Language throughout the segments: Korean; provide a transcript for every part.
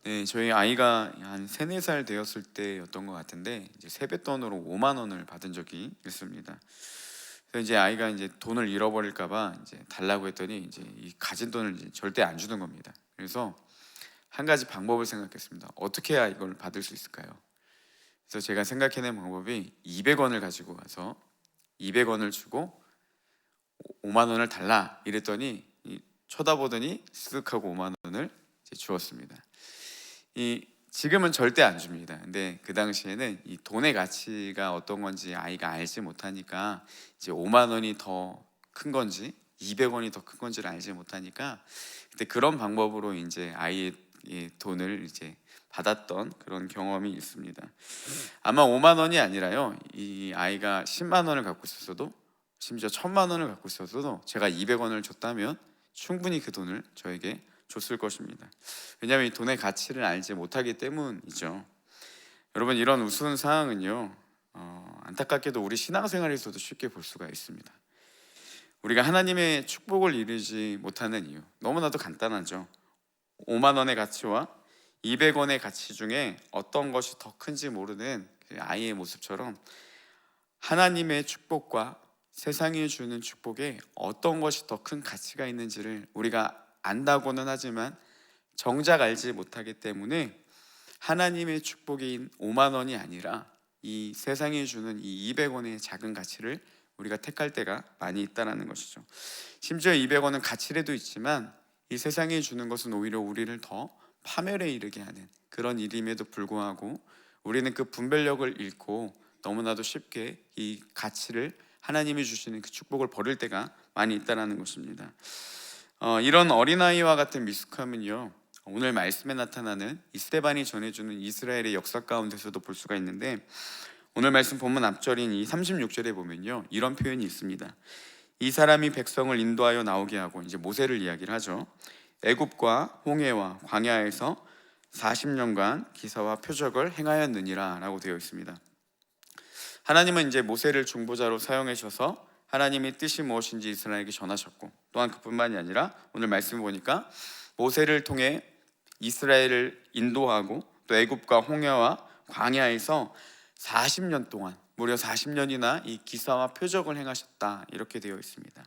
네, 저희 아이가 한 3-4살 되었을 때였던 것 같은데 이제 세뱃돈으로 5만 원을 받은 적이 있습니다. 그래서 이제 아이가 이제 돈을 잃어버릴까 봐 이제 달라고 했더니 이제 이 가진 돈을 이제 절대 안 주는 겁니다. 그래서 한 가지 방법을 생각했습니다. 어떻게 해야 이걸 받을 수 있을까요? 그래서 제가 생각해낸 방법이 200원을 가지고 가서 200원을 주고 5만 원을 달라 이랬더니 쳐다보더니 쓱 하고 5만 원을 이제 주었습니다. 지금은 절대 안 줍니다. 근데 그 당시에는 이 돈의 가치가 어떤 건지 아이가 알지 못하니까 이제 5만 원이 더 큰 건지 200원이 더 큰 건지를 알지 못하니까 그때 그런 방법으로 이제 아이의 이 돈을 이제 받았던 그런 경험이 있습니다. 아마 5만 원이 아니라요. 이 아이가 10만 원을 갖고 있었어도 심지어 1000만 원을 갖고 있었어도 제가 200원을 줬다면 충분히 그 돈을 저에게 줬을 것입니다. 왜냐하면 이 돈의 가치를 알지 못하기 때문이죠. 여러분, 이런 우스운 상황은요, 안타깝게도 우리 신앙생활에서도 쉽게 볼 수가 있습니다. 우리가 하나님의 축복을 이루지 못하는 이유, 너무나도 간단하죠. 5만 원의 가치와 200원의 가치 중에 어떤 것이 더 큰지 모르는 그 아이의 모습처럼 하나님의 축복과 세상이 주는 축복에 어떤 것이 더 큰 가치가 있는지를 우리가 안다고는 하지만 정작 알지 못하기 때문에 하나님의 축복인 5만 원이 아니라 이 세상이 주는 이 200원의 작은 가치를 우리가 택할 때가 많이 있다는 것이죠. 심지어 200원은 가치라도 있지만 이 세상이 주는 것은 오히려 우리를 더 파멸에 이르게 하는 그런 일임에도 불구하고 우리는 그 분별력을 잃고 너무나도 쉽게 이 가치를 하나님이 주시는 그 축복을 버릴 때가 많이 있다는 것입니다. 이런 어린아이와 같은 미숙함은요, 오늘 말씀에 나타나는 이 스데반이 전해주는 이스라엘의 역사 가운데서도 볼 수가 있는데, 오늘 말씀 본문 앞절인 이 36절에 보면요, 이런 표현이 있습니다. 이 사람이 백성을 인도하여 나오게 하고, 이제 모세를 이야기를 하죠. 애굽과 홍해와 광야에서 40년간 기사와 표적을 행하였느니라 라고 되어 있습니다. 하나님은 이제 모세를 중보자로 사용하셔서 하나님의 뜻이 무엇인지 이스라엘에게 전하셨고, 또한 그뿐만이 아니라 오늘 말씀을 보니까 모세를 통해 이스라엘을 인도하고 또 애굽과 홍해와 광야에서 40년 동안, 무려 40년이나 이 기사와 표적을 행하셨다, 이렇게 되어 있습니다.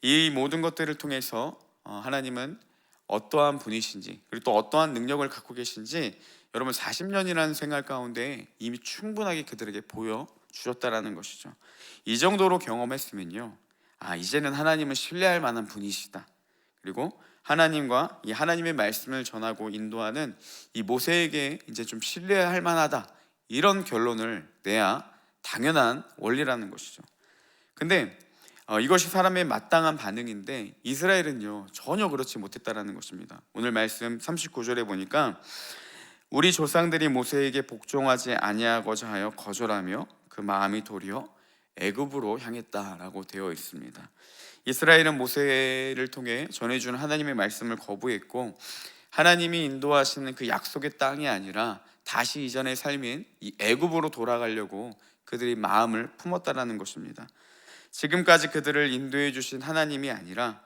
이 모든 것들을 통해서 하나님은 어떠한 분이신지, 그리고 또 어떠한 능력을 갖고 계신지 여러분 40년이라는 생활 가운데 이미 충분하게 그들에게 보여주셨다라는 것이죠. 이 정도로 경험했으면요, 이제는 하나님은 신뢰할 만한 분이시다, 그리고 하나님과 이 하나님의 말씀을 전하고 인도하는 이 모세에게 이제 좀 신뢰할 만하다, 이런 결론을 내야 당연한 원리라는 것이죠. 근데 이것이 사람의 마땅한 반응인데 이스라엘은요, 전혀 그렇지 못했다라는 것입니다. 오늘 말씀 39절에 보니까 우리 조상들이 모세에게 복종하지 아니하고자 하여 거절하며 그 마음이 도리어 애굽으로 향했다라고 되어 있습니다. 이스라엘은 모세를 통해 전해준 하나님의 말씀을 거부했고, 하나님이 인도하시는 그 약속의 땅이 아니라 다시 이전의 삶인 이 애굽으로 돌아가려고 그들이 마음을 품었다라는 것입니다. 지금까지 그들을 인도해 주신 하나님이 아니라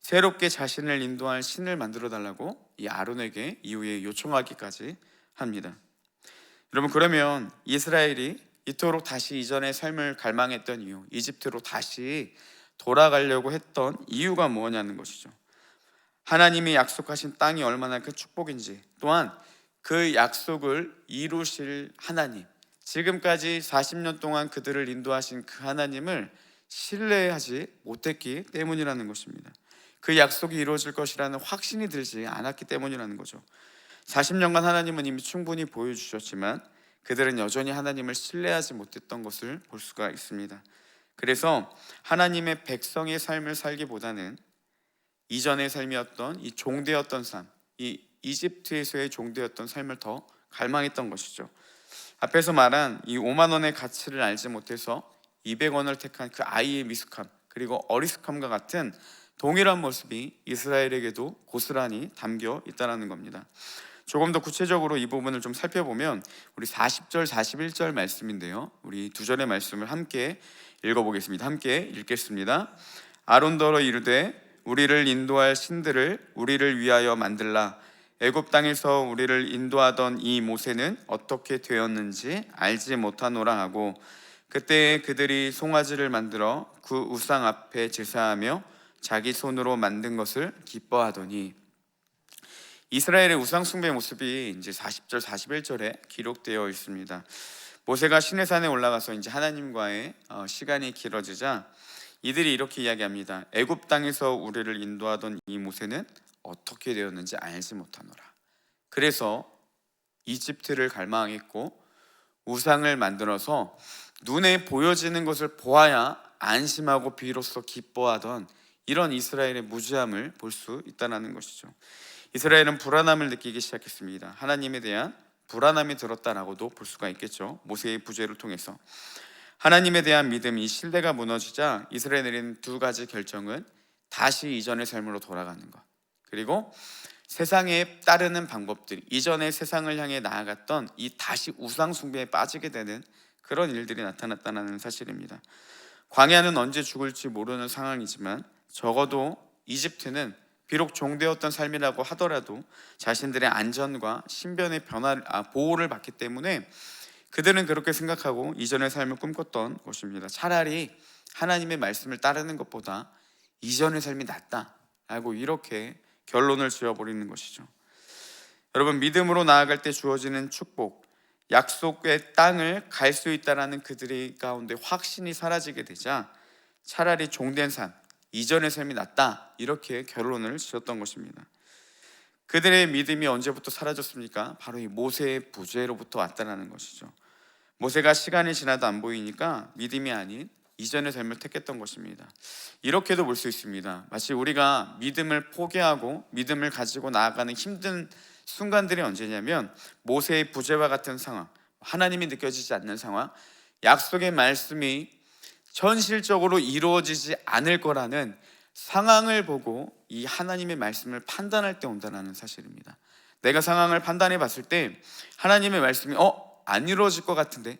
새롭게 자신을 인도할 신을 만들어 달라고 이 아론에게 이후에 요청하기까지 합니다. 여러분, 그러면 이스라엘이 이토록 다시 이전의 삶을 갈망했던 이유, 이집트로 다시 돌아가려고 했던 이유가 뭐냐는 것이죠. 하나님이 약속하신 땅이 얼마나 큰 축복인지, 또한 그 약속을 이루실 하나님, 지금까지 40년 동안 그들을 인도하신 그 하나님을 신뢰하지 못했기 때문이라는 것입니다. 그 약속이 이루어질 것이라는 확신이 들지 않았기 때문이라는 거죠. 40년간 하나님은 이미 충분히 보여주셨지만 그들은 여전히 하나님을 신뢰하지 못했던 것을 볼 수가 있습니다. 그래서 하나님의 백성의 삶을 살기보다는 이전의 삶이었던 이 종되었던 삶, 이 이집트에서의 종되었던 삶을 더 갈망했던 것이죠. 앞에서 말한 이 5만 원의 가치를 알지 못해서 200원을 택한 그 아이의 미숙함, 그리고 어리숙함과 같은 동일한 모습이 이스라엘에게도 고스란히 담겨 있다는 겁니다. 조금 더 구체적으로 이 부분을 좀 살펴보면 우리 40절, 41절 말씀인데요, 우리 두 절의 말씀을 함께 읽어보겠습니다. 함께 읽겠습니다. 아론더러 이르되 우리를 인도할 신들을 우리를 위하여 만들라. 애굽 땅에서 우리를 인도하던 이 모세는 어떻게 되었는지 알지 못하노라 하고, 그때 그들이 송아지를 만들어 그 우상 앞에 제사하며 자기 손으로 만든 것을 기뻐하더니. 이스라엘의 우상 숭배 모습이 이제 40절 41절에 기록되어 있습니다. 모세가 시내산에 올라가서 이제 하나님과의 시간이 길어지자 이들이 이렇게 이야기합니다. 애굽 땅에서 우리를 인도하던 이 모세는 어떻게 되었는지 알지 못하노라. 그래서 이집트를 갈망했고 우상을 만들어서 눈에 보여지는 것을 보아야 안심하고 비로소 기뻐하던 이런 이스라엘의 무지함을 볼 수 있다는 것이죠. 이스라엘은 불안함을 느끼기 시작했습니다. 하나님에 대한 불안함이 들었다라고도 볼 수가 있겠죠. 모세의 부재를 통해서 하나님에 대한 믿음, 이 신뢰가 무너지자 이스라엘이 내린 두 가지 결정은 다시 이전의 삶으로 돌아가는 것, 그리고 세상에 따르는 방법들, 이전의 세상을 향해 나아갔던 이 다시 우상 숭배에 빠지게 되는 그런 일들이 나타났다는 사실입니다. 광야는 언제 죽을지 모르는 상황이지만 적어도 이집트는 비록 종되었던 삶이라고 하더라도 자신들의 안전과 신변의 보호를 받기 때문에 그들은 그렇게 생각하고 이전의 삶을 꿈꿨던 것입니다. 차라리 하나님의 말씀을 따르는 것보다 이전의 삶이 낫다라고 이렇게 결론을 지어버리는 것이죠. 여러분, 믿음으로 나아갈 때 주어지는 축복, 약속의 땅을 갈 수 있다라는 그들의 가운데 확신이 사라지게 되자 차라리 종된 삶, 이전의 삶이 낫다, 이렇게 결론을 지었던 것입니다. 그들의 믿음이 언제부터 사라졌습니까? 바로 이 모세의 부재로부터 왔다는 것이죠. 모세가 시간이 지나도 안 보이니까 믿음이 아닌 이전의 삶을 택했던 것입니다. 이렇게도 볼 수 있습니다. 마치 우리가 믿음을 포기하고 믿음을 가지고 나아가는 힘든 순간들이 언제냐면 모세의 부재와 같은 상황, 하나님이 느껴지지 않는 상황, 약속의 말씀이 현실적으로 이루어지지 않을 거라는 상황을 보고 이 하나님의 말씀을 판단할 때 온다는 사실입니다. 내가 상황을 판단해 봤을 때 하나님의 말씀이 안 이루어질 것 같은데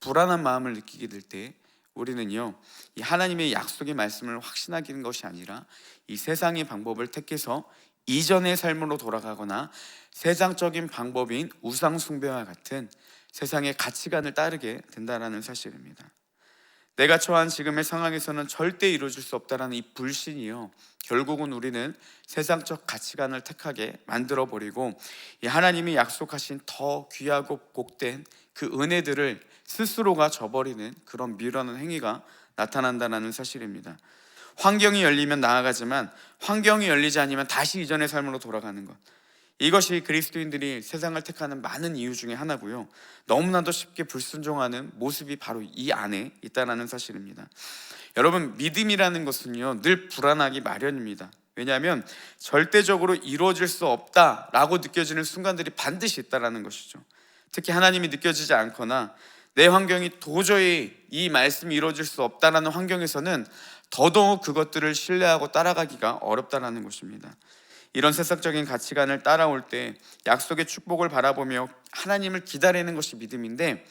불안한 마음을 느끼게 될 때 우리는요, 이 하나님의 약속의 말씀을 확신하기는 것이 아니라 이 세상의 방법을 택해서 이전의 삶으로 돌아가거나 세상적인 방법인 우상 숭배와 같은 세상의 가치관을 따르게 된다는 사실입니다. 내가 처한 지금의 상황에서는 절대 이루어질 수 없다는 이 불신이요, 결국은 우리는 세상적 가치관을 택하게 만들어버리고 이 하나님이 약속하신 더 귀하고 복된 그 은혜들을 스스로가 저버리는 그런 미련한 행위가 나타난다는 사실입니다. 환경이 열리면 나아가지만 환경이 열리지 않으면 다시 이전의 삶으로 돌아가는 것, 이것이 그리스도인들이 세상을 택하는 많은 이유 중에 하나고요, 너무나도 쉽게 불순종하는 모습이 바로 이 안에 있다는 사실입니다. 여러분, 믿음이라는 것은요 늘 불안하기 마련입니다. 왜냐하면 절대적으로 이루어질 수 없다라고 느껴지는 순간들이 반드시 있다는 것이죠. 특히 하나님이 느껴지지 않거나 내 환경이 도저히 이 말씀이 이루어질 수 없다라는 환경에서는 더더욱 그것들을 신뢰하고 따라가기가 어렵다는 것입니다. 이런 세상적인 가치관을 따라올 때 약속의 축복을 바라보며 하나님을 기다리는 것이 믿음인데,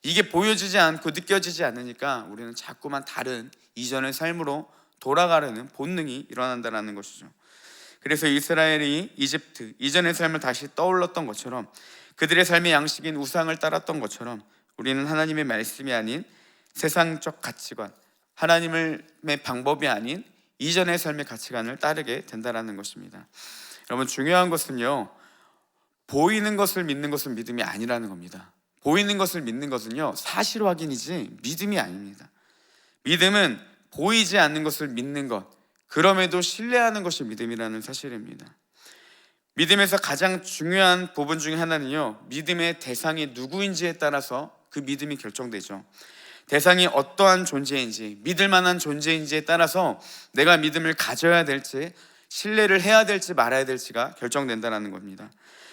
이게 보여지지 않고 느껴지지 않으니까 우리는 자꾸만 다른 이전의 삶으로 돌아가려는 본능이 일어난다는 것이죠. 그래서 이스라엘이 이집트 이전의 삶을 다시 떠올렸던 것처럼, 그들의 삶의 양식인 우상을 따랐던 것처럼 우리는 하나님의 말씀이 아닌 세상적 가치관, 하나님의 방법이 아닌 이전의 삶의 가치관을 따르게 된다는 것입니다. 여러분, 중요한 것은요, 보이는 것을 믿는 것은 믿음이 아니라는 겁니다. 보이는 것을 믿는 것은요 사실 확인이지 믿음이 아닙니다. 믿음은 보이지 않는 것을 믿는 것, 그럼에도 신뢰하는 것이 믿음이라는 사실입니다. 믿음에서 가장 중요한 부분 중에 하나는요, 믿음의 대상이 누구인지에 따라서 그 믿음이 결정되죠. 대상이 어떠한 존재인지, 믿을 만한 존재인지에 따라서 내가 믿음을 가져야 될지, 신뢰를 해야 될지 말아야 될지가 결정된다는 겁니다.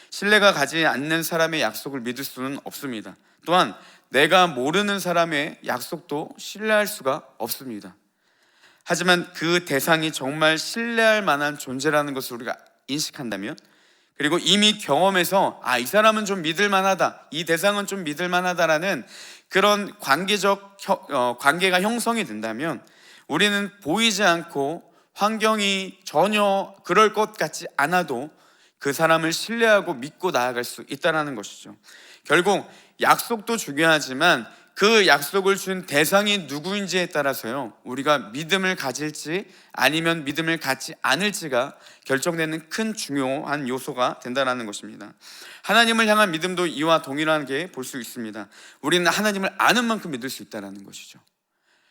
신뢰가 가지 않는 사람의 약속을 믿을 수는 없습니다. 또한 내가 모르는 사람의 약속도 신뢰할 수가 없습니다. 하지만 그 대상이 정말 신뢰할 만한 존재라는 것을 우리가 인식한다면, 그리고 이미 경험해서 이 사람은 좀 믿을 만하다, 이 대상은 좀 믿을 만하다라는 그런 관계가 형성이 된다면 우리는 보이지 않고 환경이 전혀 그럴 것 같지 않아도 그 사람을 신뢰하고 믿고 나아갈 수 있다는 것이죠. 결국 약속도 중요하지만 그 약속을 준 대상이 누구인지에 따라서요, 우리가 믿음을 가질지 아니면 믿음을 갖지 않을지가 결정되는 큰 중요한 요소가 된다는 것입니다. 하나님을 향한 믿음도 이와 동일하게 볼 수 있습니다. 우리는 하나님을 아는 만큼 믿을 수 있다는 것이죠.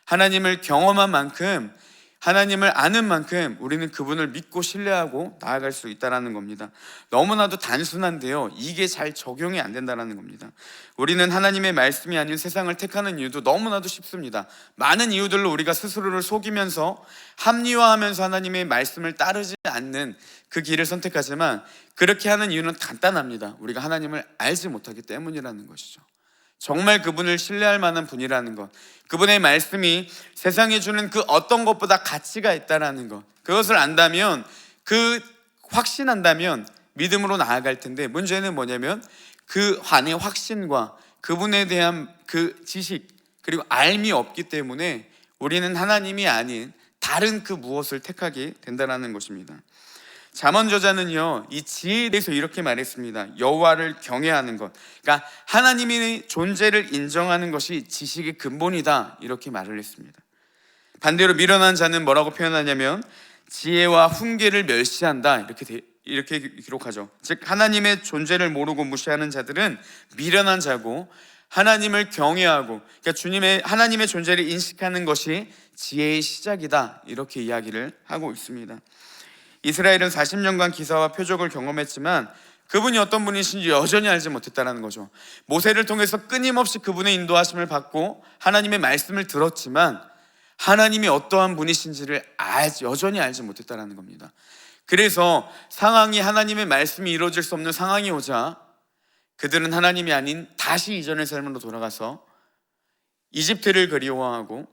하나님을 경험한 만큼, 하나님을 아는 만큼 우리는 그분을 믿고 신뢰하고 나아갈 수 있다는 겁니다. 너무나도 단순한데요, 이게 잘 적용이 안 된다는 겁니다. 우리는 하나님의 말씀이 아닌 세상을 택하는 이유도 너무나도 쉽습니다. 많은 이유들로 우리가 스스로를 속이면서 합리화하면서 하나님의 말씀을 따르지 않는 그 길을 선택하지만, 그렇게 하는 이유는 간단합니다. 우리가 하나님을 알지 못하기 때문이라는 것이죠. 정말 그분을 신뢰할 만한 분이라는 것, 그분의 말씀이 세상에 주는 그 어떤 것보다 가치가 있다는 것, 그것을 안다면, 확신한다면 믿음으로 나아갈 텐데, 문제는 뭐냐면 그 안의 확신과 그분에 대한 그 지식 그리고 알미 없기 때문에 우리는 하나님이 아닌 다른 그 무엇을 택하게 된다는 것입니다. 잠언 저자는요, 이 지혜에 대해서 이렇게 말했습니다. 여호와를 경외하는 것, 그러니까 하나님의 존재를 인정하는 것이 지식의 근본이다, 이렇게 말을 했습니다. 반대로 미련한 자는 뭐라고 표현하냐면 지혜와 훈계를 멸시한다, 이렇게 기록하죠. 즉 하나님의 존재를 모르고 무시하는 자들은 미련한 자고, 하나님을 경외하고, 그러니까 하나님의 존재를 인식하는 것이 지혜의 시작이다, 이렇게 이야기를 하고 있습니다. 이스라엘은 40년간 기사와 표적을 경험했지만 그분이 어떤 분이신지 여전히 알지 못했다는 거죠. 모세를 통해서 끊임없이 그분의 인도하심을 받고 하나님의 말씀을 들었지만 하나님이 어떠한 분이신지를 여전히 알지 못했다는 겁니다. 그래서 상황이, 하나님의 말씀이 이루어질 수 없는 상황이 오자 그들은 하나님이 아닌 다시 이전의 삶으로 돌아가서 이집트를 그리워하고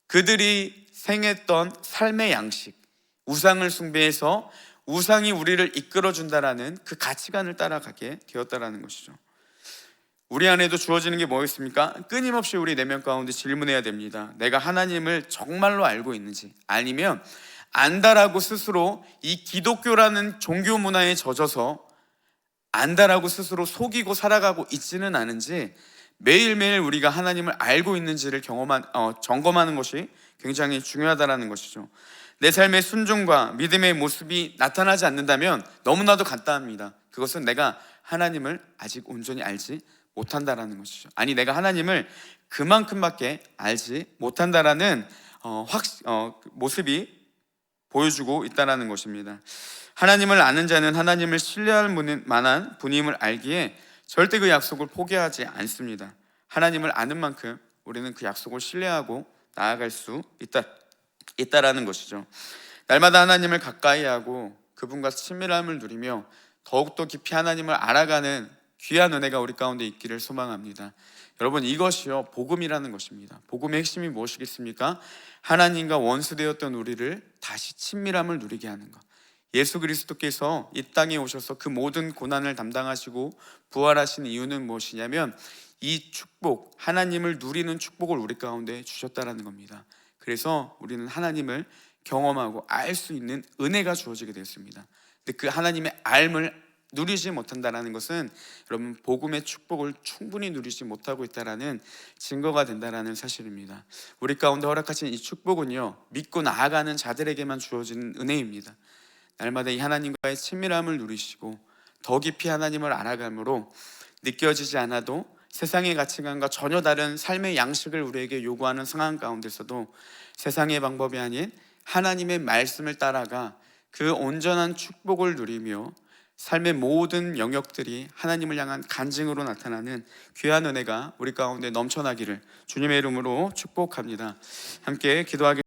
그들이 생했던 삶의 양식, 우상을 숭배해서 우상이 우리를 이끌어준다라는 그 가치관을 따라가게 되었다는 것이죠. 우리 안에도 주어지는 게 뭐겠습니까? 끊임없이 우리 내면 가운데 질문해야 됩니다. 내가 하나님을 정말로 알고 있는지, 아니면 안다라고 스스로 이 기독교라는 종교 문화에 젖어서 안다라고 스스로 속이고 살아가고 있지는 않은지, 매일매일 우리가 하나님을 알고 있는지를 점검하는 것이 굉장히 중요하다는 것이죠. 내 삶의 순종과 믿음의 모습이 나타나지 않는다면 너무나도 간단합니다. 그것은 내가 하나님을 아직 온전히 알지 못한다라는 것이죠. 아니, 내가 하나님을 그만큼밖에 알지 못한다라는 모습이 보여주고 있다는 것입니다. 하나님을 아는 자는 하나님을 신뢰할 만한 분임을 알기에 절대 그 약속을 포기하지 않습니다. 하나님을 아는 만큼 우리는 그 약속을 신뢰하고 나아갈 수 있다라는 것이죠. 날마다 하나님을 가까이 하고 그분과 친밀함을 누리며 더욱더 깊이 하나님을 알아가는 귀한 은혜가 우리 가운데 있기를 소망합니다. 여러분, 이것이요 복음이라는 것입니다. 복음의 핵심이 무엇이겠습니까? 하나님과 원수되었던 우리를 다시 친밀함을 누리게 하는 것. 예수 그리스도께서 이 땅에 오셔서 그 모든 고난을 담당하시고 부활하신 이유는 무엇이냐면 이 축복, 하나님을 누리는 축복을 우리 가운데 주셨다는 겁니다. 그래서 우리는 하나님을 경험하고 알 수 있는 은혜가 주어지게 되었습니다. 근데 그 하나님의 알을 누리지 못한다는 것은 여러분 복음의 축복을 충분히 누리지 못하고 있다는 증거가 된다는 사실입니다. 우리 가운데 허락하신 이 축복은요, 믿고 나아가는 자들에게만 주어지는 은혜입니다. 날마다 이 하나님과의 친밀함을 누리시고 더 깊이 하나님을 알아감으로 느껴지지 않아도 세상의 가치관과 전혀 다른 삶의 양식을 우리에게 요구하는 상황 가운데서도 세상의 방법이 아닌 하나님의 말씀을 따라가 그 온전한 축복을 누리며 삶의 모든 영역들이 하나님을 향한 간증으로 나타나는 귀한 은혜가 우리 가운데 넘쳐나기를 주님의 이름으로 축복합니다. 함께 기도하겠습니다.